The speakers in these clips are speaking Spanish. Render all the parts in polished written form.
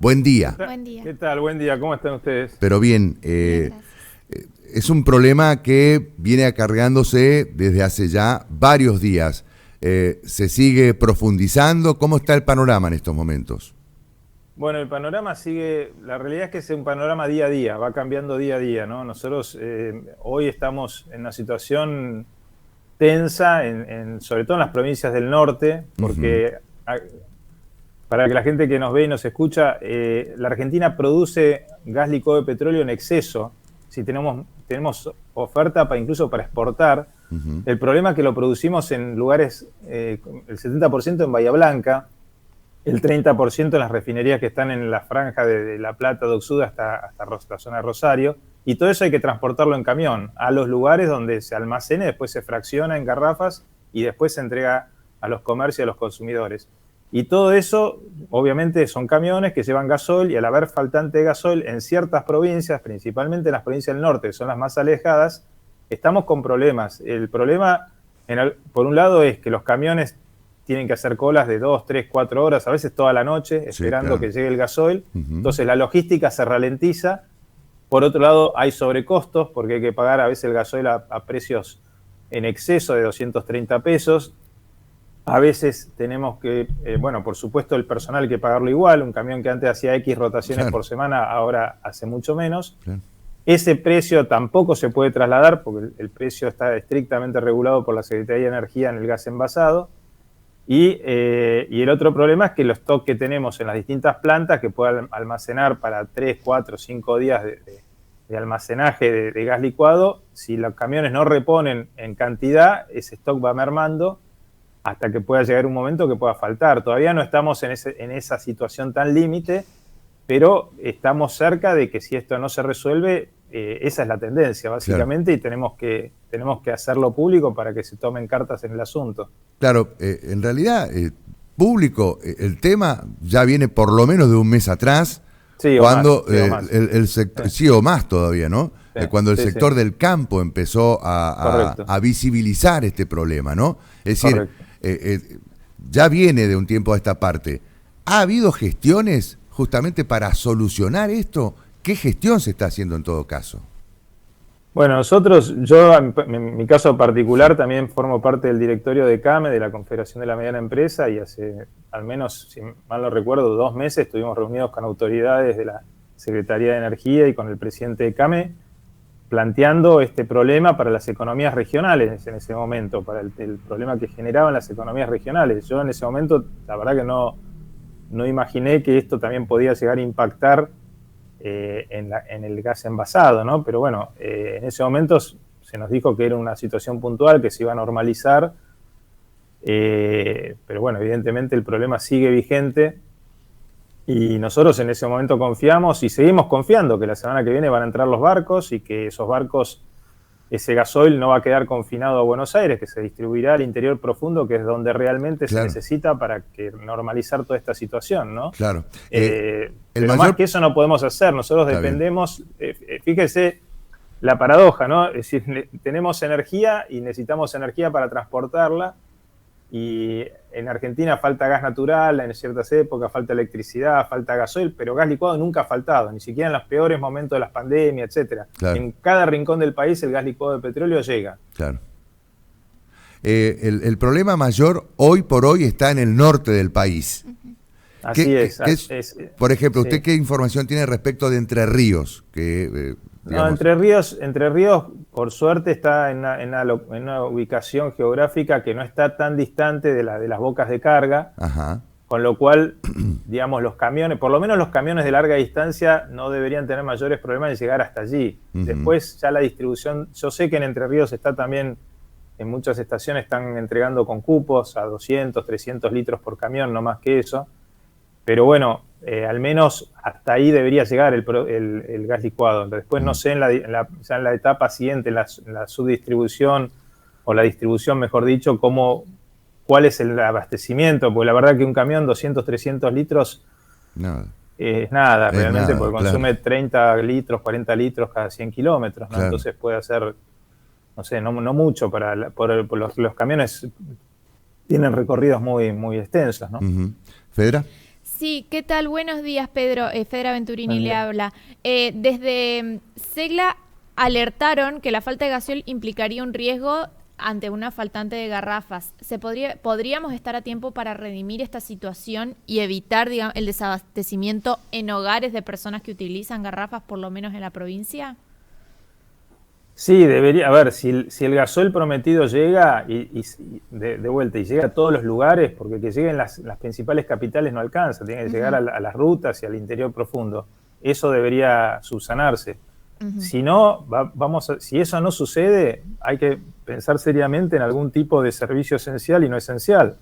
Buen día. Buen día. ¿Qué tal? Buen día, ¿cómo están ustedes? Pero bien, Bien, gracias. es un problema que viene acarreándose desde hace ya varios días. ¿Se sigue profundizando? ¿Cómo está el panorama en estos momentos? Bueno, el panorama sigue, la realidad es que es un panorama día a día, va cambiando día a día, ¿no? Nosotros hoy estamos en una situación tensa, sobre todo en las provincias del norte, porque para que la gente que nos ve y nos escucha, la Argentina produce gas licuado de petróleo en exceso. Si tenemos oferta incluso para exportar. El problema es que lo producimos en lugares, el 70% en Bahía Blanca, el 30% en las refinerías que están en la franja de La Plata, de Oxuda hasta la zona de Rosario, y todo eso hay que transportarlo en camión a los lugares donde se almacena, después se fracciona en garrafas y después se entrega a los comercios y a los consumidores. Y todo eso, obviamente, son camiones que llevan gasoil, y al haber faltante de gasoil en ciertas provincias, principalmente en las provincias del norte, que son las más alejadas, estamos con problemas. El problema, por un lado, es que los camiones tienen que hacer colas de 2, 3, 4 horas, a veces toda la noche, esperando que llegue el gasoil. Entonces la logística se ralentiza. Por otro lado, hay sobrecostos, porque hay que pagar a veces el gasoil a precios en exceso de 230 pesos. A veces tenemos que, bueno, por supuesto el personal hay que pagarlo igual. Un camión que antes hacía X rotaciones por semana, ahora hace mucho menos. Ese precio tampoco se puede trasladar, porque el precio está estrictamente regulado por la Secretaría de Energía en el gas envasado. Y el otro problema es que los stocks que tenemos en las distintas plantas, que puedan almacenar para 3, 4, 5 días de almacenaje de gas licuado, si los camiones no reponen en cantidad, ese stock va mermando hasta que pueda llegar un momento que pueda faltar. Todavía no estamos en esa situación tan límite, pero estamos cerca de que si esto no se resuelve, esa es la tendencia, básicamente, y tenemos que hacerlo público para que se tomen cartas en el asunto. Claro, en realidad, público, el tema ya viene por lo menos de un mes atrás, sí, cuando o más. el sector, sí o más todavía, ¿no? Sí, cuando el sector del campo empezó a visibilizar este problema, ¿no? Es decir, ya viene de un tiempo a esta parte. ¿Ha habido gestiones justamente para solucionar esto? ¿Qué gestión se está haciendo en todo caso? Bueno, nosotros, yo en mi caso particular también formo parte del directorio de CAME, de la Confederación de la Mediana Empresa, y hace al menos, si mal no recuerdo, 2 meses estuvimos reunidos con autoridades de la Secretaría de Energía y con el presidente de CAME, planteando este problema para las economías regionales en ese momento, para el problema que generaban las economías regionales. Yo en ese momento, la verdad que no imaginé que esto también podía llegar a impactar en el gas envasado, ¿no? Pero bueno, en ese momento se nos dijo que era una situación puntual, que se iba a normalizar, pero bueno, evidentemente el problema sigue vigente y nosotros en ese momento confiamos y seguimos confiando que la semana que viene van a entrar los barcos y que esos barcos, ese gasoil no va a quedar confinado a Buenos Aires, que se distribuirá al interior profundo, que es donde realmente se necesita para normalizar toda esta situación, ¿no? Claro. Pero más que eso no podemos hacer. Nosotros dependemos, fíjese la paradoja, ¿no? Es decir, tenemos energía y necesitamos energía para transportarla, y en Argentina falta gas natural, en ciertas épocas falta electricidad, falta gasoil, pero gas licuado nunca ha faltado, ni siquiera en los peores momentos de las pandemias, etcétera. En cada rincón del país el gas licuado de petróleo llega. Claro. El problema mayor hoy por hoy está en el norte del país. Así es. Por ejemplo, ¿usted qué información tiene respecto de Entre Ríos? No, Entre Ríos, por suerte, está en una ubicación geográfica que no está tan distante de las bocas de carga, con lo cual, digamos, los camiones, por lo menos los camiones de larga distancia, no deberían tener mayores problemas en llegar hasta allí. Después ya la distribución, yo sé que en Entre Ríos está también, en muchas estaciones están entregando con cupos a 200, 300 litros por camión, no más que eso. Pero bueno, al menos hasta ahí debería llegar el gas licuado. Después no sé ya en la etapa siguiente, en la subdistribución o la distribución, mejor dicho, cuál es el abastecimiento, porque la verdad que un camión 200, 300 litros es nada realmente, porque consume 30 litros, 40 litros cada 100 kilómetros, ¿no? Entonces puede hacer, no sé, no mucho por los camiones tienen recorridos muy, muy extensos, ¿no? ¿Fedra? Sí, ¿qué tal? Buenos días, Pedro. Fedra Venturini le habla. Desde Segla alertaron que la falta de gasoil implicaría un riesgo ante una faltante de garrafas. ¿Podríamos estar a tiempo para redimir esta situación y evitar, digamos, el desabastecimiento en hogares de personas que utilizan garrafas, por lo menos en la provincia? Sí, debería. A ver, si el gasoil prometido llega y de vuelta y llega a todos los lugares, porque que lleguen las principales capitales no alcanza, tiene que llegar a las rutas y al interior profundo. Eso debería subsanarse. Si no, si eso no sucede, hay que pensar seriamente en algún tipo de servicio esencial y no esencial.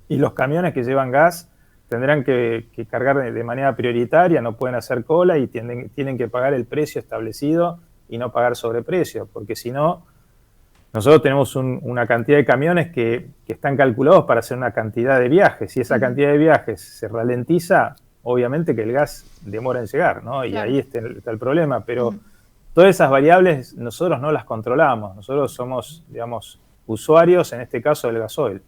Y los camiones que llevan gas tendrán que cargar de manera prioritaria, no pueden hacer cola y tienen que pagar el precio establecido y no pagar sobreprecio, porque si no, nosotros tenemos una cantidad de camiones que están calculados para hacer una cantidad de viajes. Si esa cantidad de viajes se ralentiza, obviamente que el gas demora en llegar, ¿no? Y ahí está el problema, pero todas esas variables nosotros no las controlamos. Nosotros somos, digamos, usuarios, en este caso, del gasoil.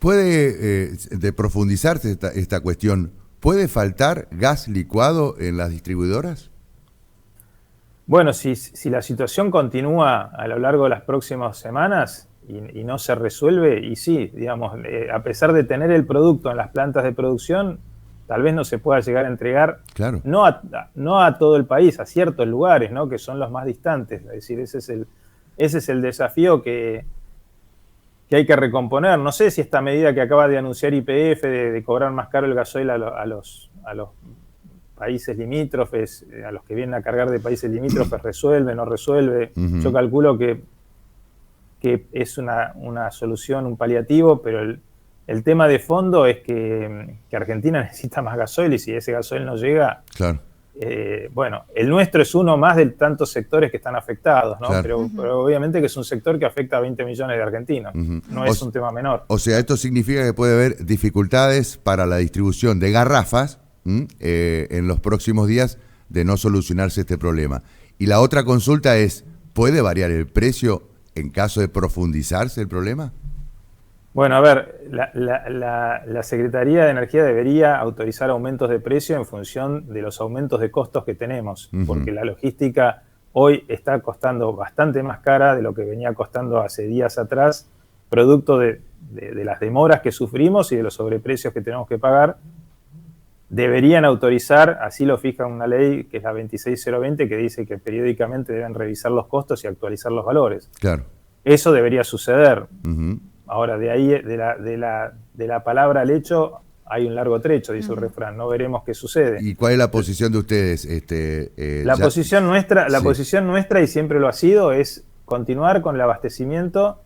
¿Puede, de profundizarse esta cuestión, ¿puede faltar gas licuado en las distribuidoras? Bueno, si la situación continúa a lo largo de las próximas semanas y no se resuelve, y sí, digamos, a pesar de tener el producto en las plantas de producción, tal vez no se pueda llegar a entregar, no a todo el país, a ciertos lugares, ¿no? Que son los más distantes. Es decir, ese es el desafío que hay que recomponer. No sé si esta medida que acaba de anunciar YPF de cobrar más caro el gasoil a los países limítrofes, a los que vienen a cargar de países limítrofes, resuelve, no resuelve. Yo calculo que es una solución, un paliativo, pero el tema de fondo es que Argentina necesita más gasoil y si ese gasoil no llega, bueno, el nuestro es uno más de tantos sectores que están afectados, ¿no? Pero obviamente que es un sector que afecta a 20 millones de argentinos. No es un tema menor. O sea, esto significa que puede haber dificultades para la distribución de garrafas en los próximos días de no solucionarse este problema. Y la otra consulta es, ¿puede variar el precio en caso de profundizarse el problema? Bueno, a ver, la Secretaría de Energía debería autorizar aumentos de precio en función de los aumentos de costos que tenemos, porque la logística hoy está costando bastante más cara de lo que venía costando hace días atrás, producto de las demoras que sufrimos y de los sobreprecios que tenemos que pagar. Deberían autorizar, así lo fija una ley que es la 26020, que dice que periódicamente deben revisar los costos y actualizar los valores. Claro. Eso debería suceder. Ahora, de ahí, de la palabra al hecho, hay un largo trecho, dice el refrán. No veremos qué sucede. ¿Y cuál es la posición de ustedes? La posición nuestra, y siempre lo ha sido, es continuar con el abastecimiento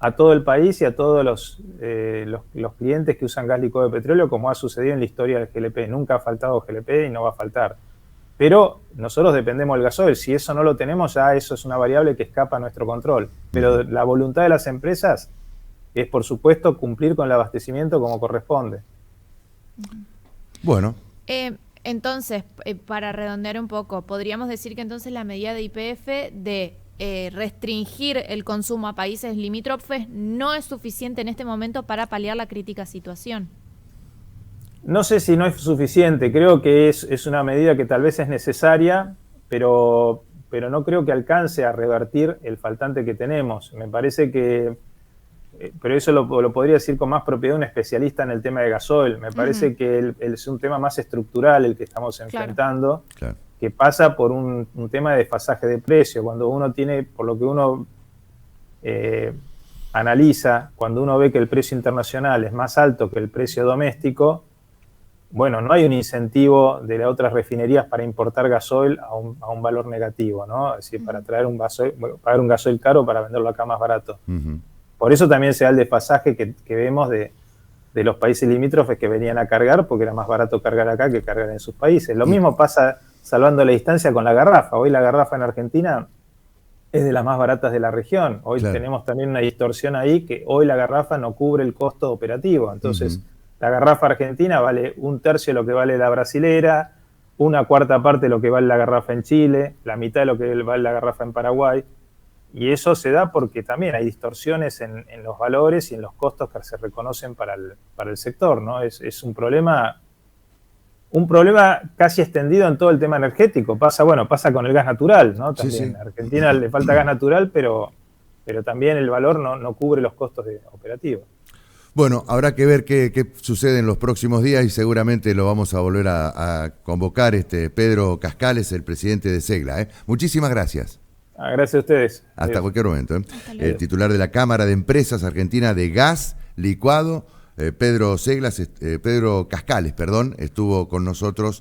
a todo el país y a todos los clientes que usan gas licuado de petróleo, como ha sucedido en la historia del GLP. Nunca ha faltado GLP y no va a faltar. Pero nosotros dependemos del gasoil. Si eso no lo tenemos, ya eso es una variable que escapa a nuestro control. Pero la voluntad de las empresas es, por supuesto, cumplir con el abastecimiento como corresponde. Bueno. Entonces, para redondear un poco, podríamos decir que entonces la medida de YPF de restringir el consumo a países limítrofes no es suficiente en este momento para paliar la crítica situación. No sé si no es suficiente, creo que es una medida que tal vez es necesaria, pero no creo que alcance a revertir el faltante que tenemos. Me parece que, pero eso lo podría decir con más propiedad un especialista en el tema de gasoil. Me parece que es un tema más estructural el que estamos enfrentando. Claro. Que pasa por un tema de desfasaje de precio. Cuando uno tiene, por lo que uno analiza, cuando uno ve que el precio internacional es más alto que el precio doméstico, bueno, no hay un incentivo de las otras refinerías para importar gasoil a un valor negativo, ¿no? Es decir, para traer pagar un gasoil caro para venderlo acá más barato. Por eso también se da el desfasaje que vemos de los países limítrofes que venían a cargar, porque era más barato cargar acá que cargar en sus países. Lo mismo pasa, salvando la distancia, con la garrafa. Hoy la garrafa en Argentina es de las más baratas de la región. Hoy tenemos también una distorsión ahí, que hoy la garrafa no cubre el costo operativo. Entonces, la garrafa argentina vale 1/3 de lo que vale la brasilera, 1/4 parte de lo que vale la garrafa en Chile, la mitad de lo que vale la garrafa en Paraguay. Y eso se da porque también hay distorsiones en los valores y en los costos que se reconocen para el sector, ¿no? Es un problema casi extendido en todo el tema energético. Pasa con el gas natural, ¿no? También. Sí. A Argentina le falta gas natural, pero también el valor no cubre los costos operativos. Bueno, habrá que ver qué sucede en los próximos días y seguramente lo vamos a volver a convocar. Pedro Cascales, el presidente de Segla. Muchísimas gracias. Gracias a ustedes. Hasta cualquier momento. El titular de la Cámara de Empresas Argentina de Gas Licuado, Pedro Cascales, estuvo con nosotros